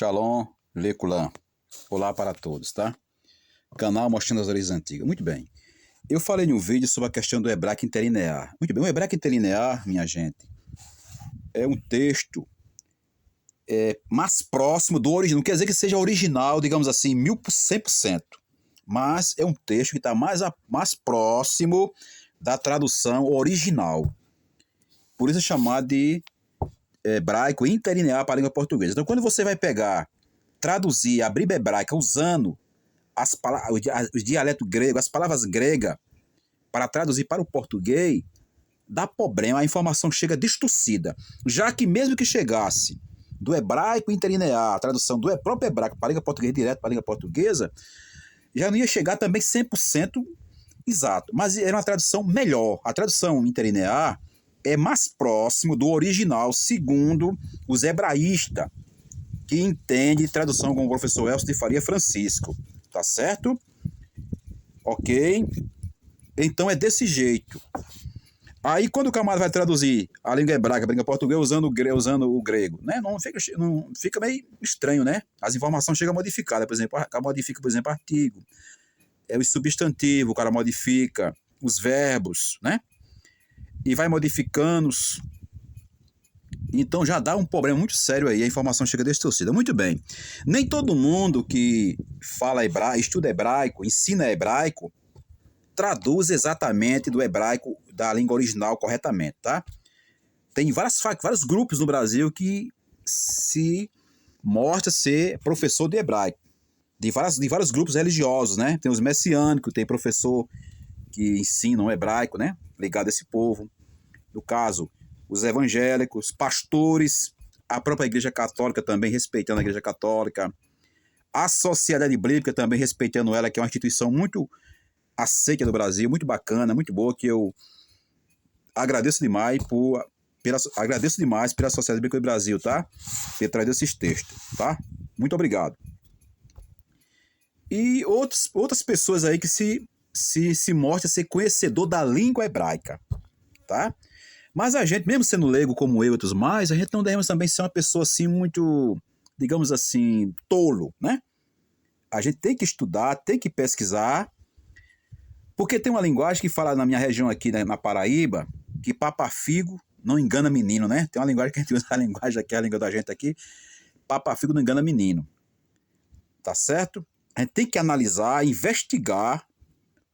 Shalom, Leculan. Olá para todos, tá? Canal mostrando as origens antigas. Muito bem. Eu falei em um vídeo sobre a questão do hebraico interlinear. Muito bem, o hebraico interlinear, minha gente, é um texto mais próximo do original. Não quer dizer que seja original, digamos assim, 100%. Mas é um texto que está mais próximo da tradução original. Por isso é chamado de hebraico interlinear para a língua portuguesa. Então, quando você vai traduzir a Bíblia hebraica usando os dialetos gregos, as palavras gregas, para traduzir para o português, dá problema, a informação chega distorcida. Já que mesmo que chegasse do hebraico interlinear, a tradução do próprio hebraico para a língua portuguesa, direto para a língua portuguesa, já não ia chegar também 100% exato. Mas era uma tradução melhor. A tradução interlinear é mais próximo do original, segundo os hebraístas, que entende tradução com o professor Elcio de Faria Francisco. Tá certo? Ok? Então é desse jeito. Aí quando o camarada vai traduzir a língua hebraica para a língua portuguesa usando o grego, né? Não fica meio estranho, né? As informações chegam modificadas, por exemplo, o cara modifica, por exemplo, artigo, o substantivo, o cara modifica os verbos, né? E vai modificando. Então já dá um problema muito sério aí, a informação chega distorcida. Muito bem. Nem todo mundo que fala hebraico, estuda hebraico, ensina hebraico, traduz exatamente do hebraico da língua original corretamente, tá? Tem vários grupos no Brasil que se mostra ser professor de hebraico, de vários grupos religiosos, né? Tem os messiânicos, tem professor que ensinam hebraico, né? Ligado a esse povo. No caso, os evangélicos, pastores, a própria Igreja Católica também respeitando a Igreja Católica, a Sociedade Bíblica também respeitando ela, que é uma instituição muito aceita do Brasil, muito bacana, muito boa, que eu agradeço demais pela Sociedade Bíblica do Brasil, tá? Ter trazido esses textos, tá? Muito obrigado. E outras pessoas aí que se mostram ser conhecedor da língua hebraica, tá? Mas a gente, mesmo sendo leigo como eu e outros mais, a gente não devemos também ser uma pessoa assim muito, digamos assim, tolo, né? A gente tem que estudar, tem que pesquisar, porque tem uma linguagem que fala na minha região aqui, né, na Paraíba, que papafigo não engana menino, né? Tem uma linguagem que a gente usa, a linguagem aqui, a língua da gente aqui, papafigo não engana menino, tá certo? A gente tem que analisar, investigar,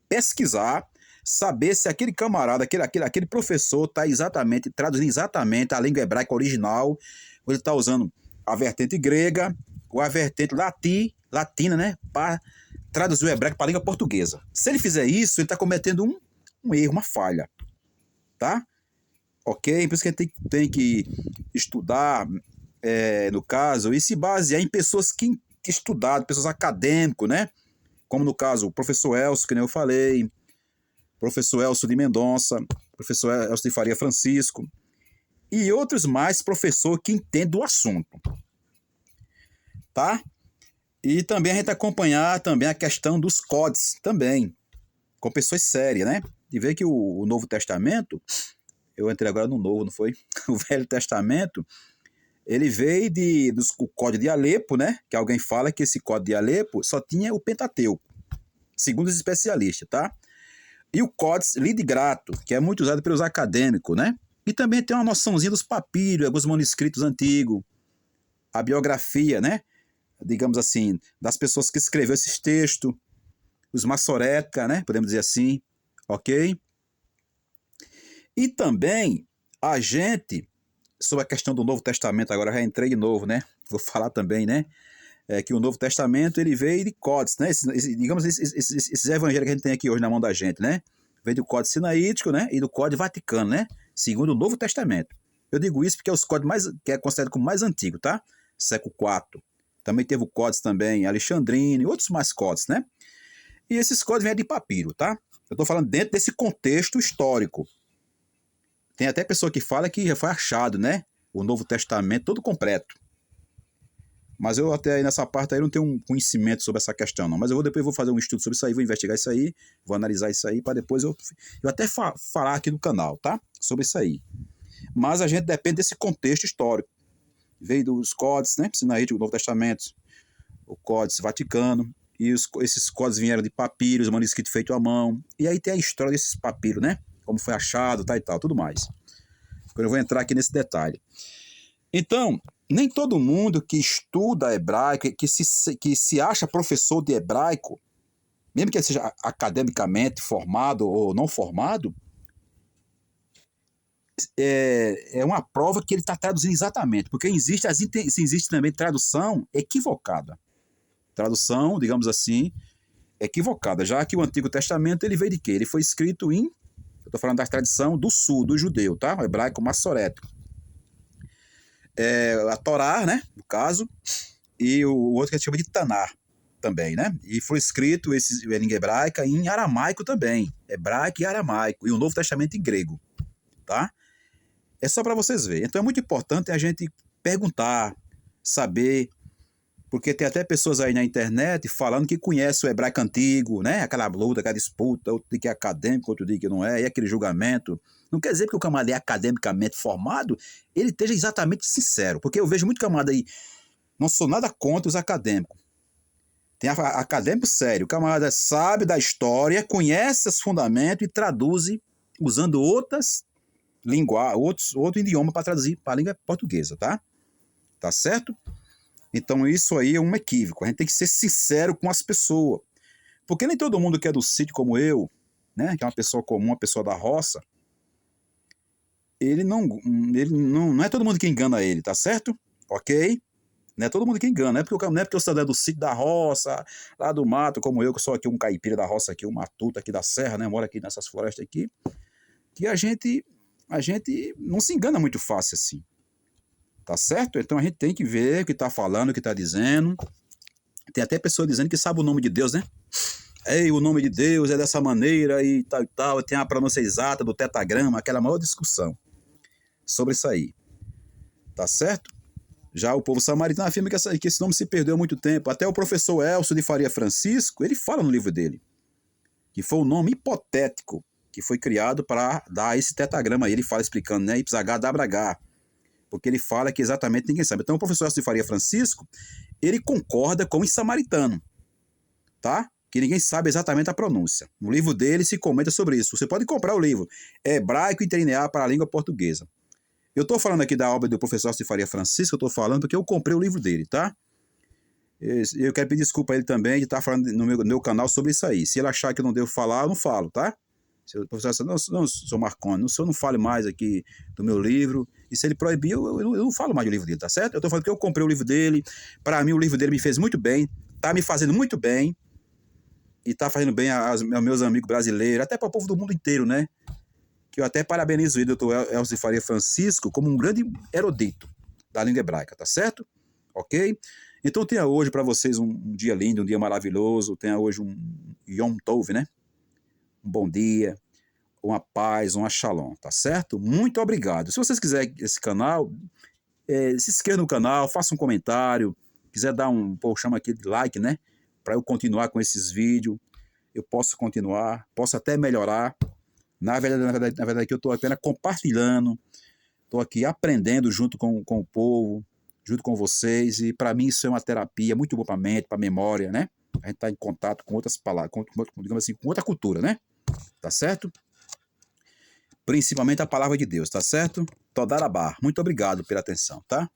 pesquisar, saber se aquele camarada, aquele professor está traduzindo exatamente a língua hebraica original, ou ele está usando a vertente grega ou a vertente latina, né, para traduzir o hebraico para a língua portuguesa. Se ele fizer isso, ele está cometendo um erro, uma falha, tá? Ok? Por isso que a gente tem que estudar, no caso, e se basear em pessoas que estudaram, pessoas acadêmicos, né? Como no caso o professor Elcio, que nem eu falei, professor Elcio de Mendonça, professor Elcio de Faria Francisco, e outros mais professores que entendem do assunto, tá? E também a gente acompanhar também a questão dos códices também, com pessoas sérias, né? De ver que o Novo Testamento, eu entrei agora no Novo, não foi? O Velho Testamento, ele veio do Código de Alepo, né? Que alguém fala que esse Código de Alepo só tinha o Pentateuco, segundo os especialistas, tá? E o Códice Lidigrato, que é muito usado pelos acadêmicos, né? E também tem uma noçãozinha dos papiros, alguns manuscritos antigos, a biografia, né? Digamos assim, das pessoas que escreveram esses textos, os maçoretas, né? Podemos dizer assim, ok? E também a gente, sobre a questão do Novo Testamento, agora já entrei de novo, né? Vou falar também, né? Que o Novo Testamento ele veio de códices, né? Esses evangelhos que a gente tem aqui hoje na mão da gente, né? Veio do Códice Sinaítico, né? E do Código Vaticano, né? Segundo o Novo Testamento. Eu digo isso porque é os códigos que é considerado como mais antigo, tá? Século IV. Também teve o Códice também Alexandrino e outros mais códices, né? E esses códigos vêm de papiro, tá? Eu estou falando dentro desse contexto histórico. Tem até pessoa que fala que já foi achado, né? O Novo Testamento todo completo. Mas eu até aí nessa parte aí não tenho um conhecimento sobre essa questão, não. Mas depois vou fazer um estudo sobre isso aí, vou investigar isso aí, vou analisar isso aí, para depois eu até falar aqui no canal, tá? Sobre isso aí. Mas a gente depende desse contexto histórico. veio dos códices, né? Sinaítico do Novo Testamento, o Códice Vaticano, e esses códices vieram de papiros, manuscrito feito à mão, e aí tem a história desses papiros, né? Como foi achado, tal e tal, tudo mais. Agora eu vou entrar aqui nesse detalhe. Então, nem todo mundo que estuda hebraico, que se acha professor de hebraico, mesmo que ele seja academicamente formado ou não formado, é uma prova que ele está traduzindo exatamente, porque existe também tradução equivocada. Tradução, digamos assim, equivocada, já que o Antigo Testamento ele veio de quê? Ele foi escrito eu estou falando da tradição do sul, do judeu, tá? O hebraico massorético. A Torá, né, no caso, e o outro que a gente chama de Tanar também, né? E foi escrito em língua hebraica e em aramaico também, hebraico e aramaico, e o Novo Testamento em grego, tá? É só para vocês verem. Então é muito importante a gente perguntar, saber, porque tem até pessoas aí na internet falando que conhecem o hebraico antigo, né? Aquela luta, aquela disputa, outro diz que é acadêmico, outro diz que não é, e aquele julgamento. Não quer dizer que o camarada é academicamente formado, ele esteja exatamente sincero, porque eu vejo muito camarada aí, não sou nada contra os acadêmicos. Tem acadêmico sério, o camarada sabe da história, conhece os fundamentos e traduz usando outro idioma para traduzir para a língua portuguesa, tá? Tá certo? Então isso aí é um equívoco. A gente tem que ser sincero com as pessoas. Porque nem todo mundo que é do sítio como eu, né, que é uma pessoa comum, uma pessoa da roça, ele não é todo mundo que engana ele, tá certo? Ok? Não é todo mundo que engana, não é porque o cidadão é do sítio da roça, lá do mato, como eu, que sou aqui um caipira da roça, aqui, um matuto aqui da serra, né, moro aqui nessas florestas aqui, que a gente não se engana muito fácil assim. Tá certo? Então a gente tem que ver o que está falando, o que está dizendo. Tem até pessoa dizendo que sabe o nome de Deus, né? Ei, o nome de Deus é dessa maneira e tal e tal. Tem a pronúncia exata do tetagrama, aquela maior discussão sobre isso aí. Tá certo? Já o povo samaritano afirma que esse nome se perdeu há muito tempo. Até o professor Elcio de Faria Francisco, ele fala no livro dele que foi um nome hipotético que foi criado para dar esse tetagrama aí. Ele fala explicando, né? YHWH. Porque ele fala que exatamente ninguém sabe. Então o professor Elcio de Faria Francisco, ele concorda com o samaritano, tá? Que ninguém sabe exatamente a pronúncia. No livro dele se comenta sobre isso. Você pode comprar o livro Hebraico Interlinear para a Língua Portuguesa. Eu estou falando aqui da obra do professor Elcio de Faria Francisco, eu estou falando porque eu comprei o livro dele, tá? Eu quero pedir desculpa a ele também de estar falando no meu canal sobre isso aí. Se ele achar que eu não devo falar, eu não falo, tá? Se o professor não, sou Marconi, o senhor não fale mais aqui do meu livro. E se ele proibir, eu não falo mais do livro dele, tá certo? Eu tô falando que eu comprei o livro dele. Para mim, o livro dele me fez muito bem. Tá me fazendo muito bem. E tá fazendo bem aos meus amigos brasileiros, até para o povo do mundo inteiro, né? Que eu até parabenizo o doutor Elcio de Faria Francisco como um grande erudito da língua hebraica, tá certo? Ok? Então tenha hoje para vocês um dia lindo, um dia maravilhoso. Tenha hoje um Yom Tov, né? Um bom dia, uma paz, uma shalom, tá certo? Muito obrigado. Se vocês quiserem esse canal, se inscreva no canal, faça um comentário, quiser dar chama aqui de like, né? Para eu continuar com esses vídeos, eu posso continuar, posso até melhorar. Na verdade aqui eu estou apenas compartilhando, estou aqui aprendendo junto com o povo, junto com vocês, e para mim isso é uma terapia muito boa para a mente, para a memória, né? A gente está em contato com outras palavras, digamos assim, com outra cultura, né? Tá certo? Principalmente a palavra de Deus, tá certo? Todarabá. Muito obrigado pela atenção, tá?